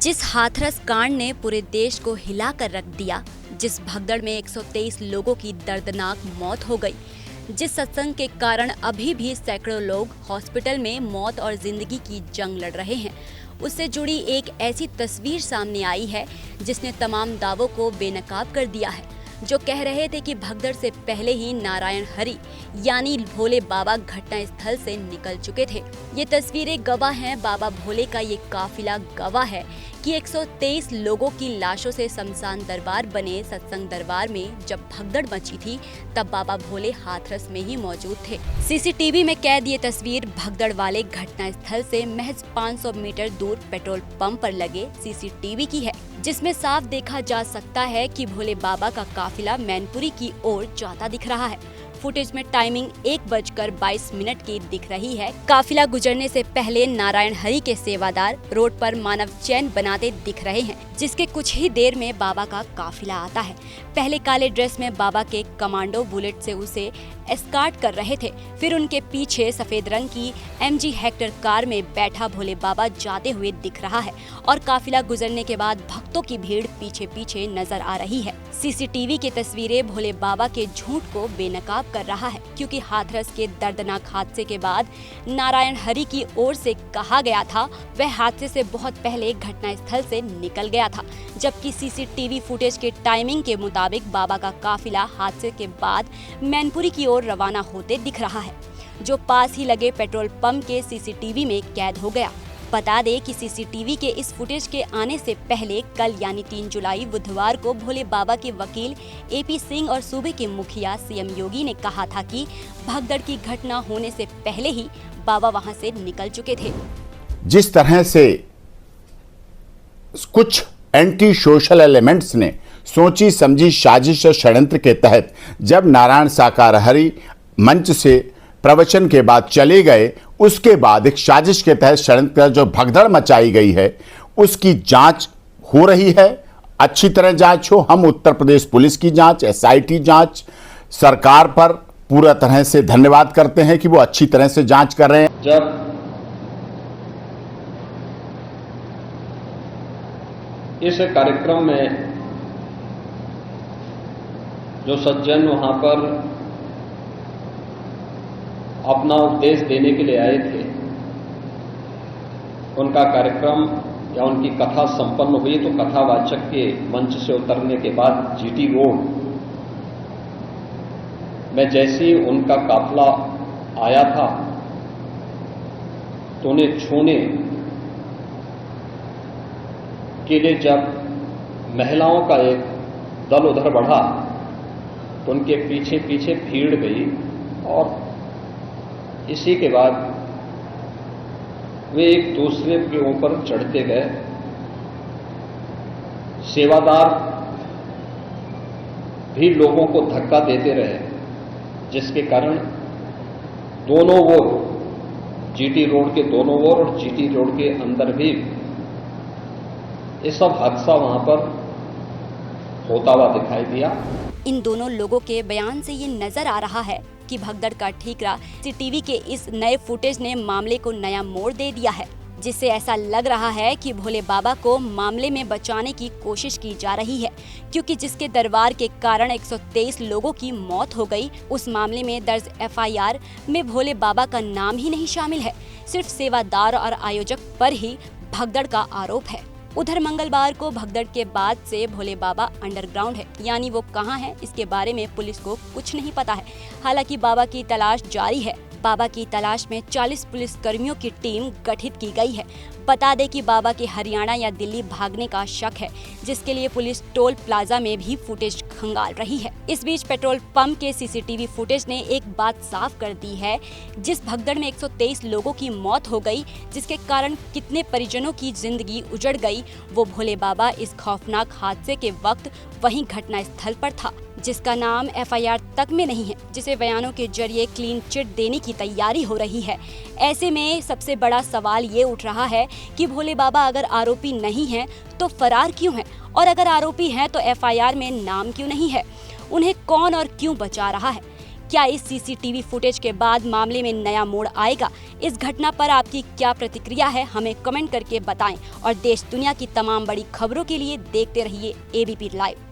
जिस हाथरस कांड ने पूरे देश को हिला कर रख दिया, जिस भगदड़ में 123 लोगों की दर्दनाक मौत हो गई, जिस सत्संग के कारण अभी भी सैकड़ों लोग हॉस्पिटल में मौत और जिंदगी की जंग लड़ रहे हैं, उससे जुड़ी एक ऐसी तस्वीर सामने आई है जिसने तमाम दावों को बेनकाब कर दिया है। जो कह रहे थे कि भगदड़ से पहले ही नारायण हरि यानी भोले बाबा घटना स्थल से निकल चुके थे। ये तस्वीरें गवाह हैं, बाबा भोले का ये काफिला गवाह है कि 123 लोगों की लाशों से शमशान दरबार बने सत्संग दरबार में जब भगदड़ मची थी तब बाबा भोले हाथरस में ही मौजूद थे। सीसीटीवी में कैद ये तस्वीर भगदड़ वाले घटना स्थल से महज 500 मीटर दूर पेट्रोल पंप पर लगे सीसीटीवी की है, जिसमें साफ देखा जा सकता है कि भोले बाबा का काफिला मैनपुरी की ओर जाता दिख रहा है। फुटेज में टाइमिंग 1:22 की दिख रही है। काफिला गुजरने से पहले नारायण हरि के सेवादार रोड पर मानव चैन बनाते दिख रहे हैं, जिसके कुछ ही देर में बाबा का काफिला आता है। पहले काले ड्रेस में बाबा के कमांडो बुलेट से उसे एस्कार्ट कर रहे थे, फिर उनके पीछे सफेद रंग की MG हेक्टर कार में बैठा भोले बाबा जाते हुए दिख रहा है और काफिला गुजरने के बाद भक्तों की भीड़ पीछे पीछे नजर आ रही है। सीसीटीवी की तस्वीरें भोले बाबा के झूठ को बेनकाब कर रहा है, क्योंकि हाथरस के दर्दनाक हादसे के बाद नारायण हरि की ओर से कहा गया था वह हादसे से बहुत पहले घटना स्थल से निकल गया था, जबकि सीसीटीवी फुटेज के टाइमिंग के मुताबिक बाबा का काफिला हादसे के बाद मैनपुरी की ओर रवाना होते दिख रहा है, जो पास ही लगे पेट्रोल पंप के सीसीटीवी में कैद हो गया। बता दें कि सीसीटीवी के इस फुटेज के आने से पहले कल यानी 3 जुलाई बुधवार को भोले बाबा के वकील AP सिंह और सूबे के मुखिया CM योगी ने कहा था कि भगदड़ की घटना होने से पहले ही बाबा वहां से निकल चुके थे। जिस तरह से कुछ एंटी सोशल एलिमेंट्स ने सोची समझी साजिश और षड्यंत्र के तहत जब नारायण साकार हरि मंच से प्रवचन के बाद चले गए, उसके बाद एक साजिश के तहत षड्यंत्र जो भगदड़ मचाई गई है उसकी जांच हो रही है। अच्छी तरह जांच हो। हम उत्तर प्रदेश पुलिस की जांच, SIT जांच, सरकार पर पूरा तरह से धन्यवाद करते हैं कि वो अच्छी तरह से जांच कर रहे हैं। जब इस कार्यक्रम में जो सज्जन वहां पर अपना उपदेश देने के लिए आए थे, उनका कार्यक्रम या उनकी कथा संपन्न हुई तो कथावाचक के मंच से उतरने के बाद GT रोड में जैसे ही उनका काफिला आया था तो उन्हें छूने के लिए जब महिलाओं का एक दल उधर बढ़ा तो उनके पीछे पीछे भीड़ गई और इसी के बाद वे एक दूसरे के ऊपर चढ़ते गए। सेवादार भी लोगों को धक्का देते रहे, जिसके कारण दोनों ओर GT रोड के दोनों ओर और GT रोड के अंदर भी ये सब हादसा वहां पर होता हुआ दिखाई दिया। इन दोनों लोगों के बयान से ये नजर आ रहा है कि भगदड़ का ठीकरा सीसीटीवी के इस नए फुटेज ने मामले को नया मोड़ दे दिया है, जिससे ऐसा लग रहा है कि भोले बाबा को मामले में बचाने की कोशिश की जा रही है, क्योंकि जिसके दरबार के कारण 123 लोगों की मौत हो गई, उस मामले में दर्ज FIR में भोले बाबा का नाम ही नहीं शामिल है। सिर्फ सेवादार और आयोजक पर ही भगदड़ का आरोप है। उधर मंगलवार को भगदड़ के बाद से भोले बाबा अंडरग्राउंड है, यानी वो कहाँ है इसके बारे में पुलिस को कुछ नहीं पता है। हालांकि बाबा की तलाश जारी है। बाबा की तलाश में 40 पुलिस कर्मियों की टीम गठित की गई है। बता दें कि बाबा के हरियाणा या दिल्ली भागने का शक है, जिसके लिए पुलिस टोल प्लाजा में भी फुटेज खंगाल रही है। इस बीच पेट्रोल पंप के सीसीटीवी फुटेज ने एक बात साफ कर दी है, जिस भगदड़ में 123 लोगों की मौत हो गई, जिसके कारण कितने परिजनों की जिंदगी उजड़ गई, वो भोले बाबा इस खौफनाक हादसे के वक्त वहीं घटना स्थल पर था, जिसका नाम FIR तक में नहीं है, जिसे बयानों के जरिए क्लीन चिट देने की तैयारी हो रही है। ऐसे में सबसे बड़ा सवाल ये उठ रहा है कि भोले बाबा अगर आरोपी नहीं हैं तो फरार क्यों हैं, और अगर आरोपी हैं तो FIR में नाम क्यों नहीं है? उन्हें कौन और क्यों बचा रहा है? क्या इस सीसीटीवी फुटेज के बाद मामले में नया मोड़ आएगा? इस घटना पर आपकी क्या प्रतिक्रिया है, हमें कमेंट करके बताएं और देश दुनिया की तमाम बड़ी खबरों के लिए देखते रहिए एबीपी लाइव।